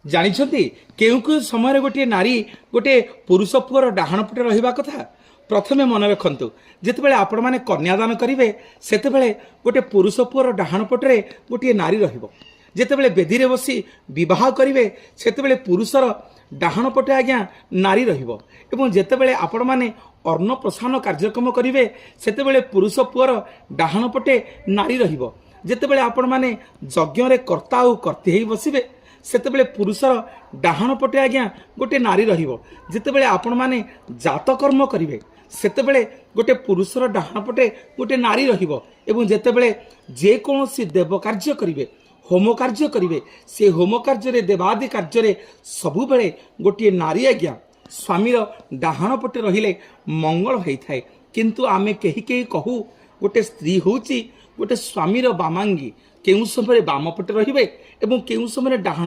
ଜାଣିଛନ୍ତି କେଉଁ କେଉଁ ସମୟରେ ଗୋଟିଏ ନାରୀ ଗୋଟିଏ ପୁରୁଷ ପୁଅର ଡାହାଣ ପଟେ ରହିବା କଥା? ପ୍ରଥମେ ମନେ ରଖନ୍ତୁ, ଯେତେବେଳେ ଆପଣମାନେ କନ୍ୟାଦାନ କରିବେ ସେତେବେଳେ ଗୋଟିଏ ପୁରୁଷ ପୁଅର ଡାହାଣ ପଟରେ ଗୋଟିଏ ନାରୀ ରହିବ। ଯେତେବେଳେ ବେଦୀରେ ବସି ବିବାହ କରିବେ ସେତେବେଳେ ପୁରୁଷର ଡାହାଣ ପଟେ ଆଜ୍ଞା ନାରୀ ରହିବ। ଏବଂ ଯେତେବେଳେ ଆପଣମାନେ ଅନ୍ନପ୍ରସାନ କାର୍ଯ୍ୟକ୍ରମ କରିବେ ସେତେବେଳେ ପୁରୁଷ ପୁଅର ଡାହାଣ ପଟେ ନାରୀ ରହିବ। ଯେତେବେଳେ ଆପଣମାନେ ଯଜ୍ଞରେ କର୍ତ୍ତା ଆଉ କର୍ତ୍ତୀ ହେଇ ବସିବେ ସେତେବେଳେ ପୁରୁଷର ଡାହାଣ ପଟେ ଆଜ୍ଞା ଗୋଟିଏ ନାରୀ ରହିବ। ଯେତେବେଳେ ଆପଣମାନେ ଜାତକର୍ମ କରିବେ ସେତେବେଳେ ଗୋଟିଏ ପୁରୁଷର ଡାହାଣ ପଟେ ଗୋଟିଏ ନାରୀ ରହିବ। ଏବଂ ଯେତେବେଳେ ଯେକୌଣସି ଦେବ କାର୍ଯ୍ୟ କରିବେ, ହୋମ କାର୍ଯ୍ୟ କରିବେ, ସେ ହୋମ କାର୍ଯ୍ୟରେ ଦେବାଦି କାର୍ଯ୍ୟରେ ସବୁବେଳେ ଗୋଟିଏ ନାରୀ ଆଜ୍ଞା ସ୍ୱାମୀର ଡାହାଣ ପଟେ ରହିଲେ ମଙ୍ଗଳ ହୋଇଥାଏ। କିନ୍ତୁ ଆମେ କେହି କେହି କହୁ ଗୋଟେ ସ୍ତ୍ରୀ ହେଉଛି ଗୋଟେ ସ୍ୱାମୀର ବାମାଙ୍ଗୀ। କେଉଁ ସମୟରେ ବାମ ପଟେ ରହିବେ ଏବଂ କେଉଁ ସମୟରେ ଡାହାଣ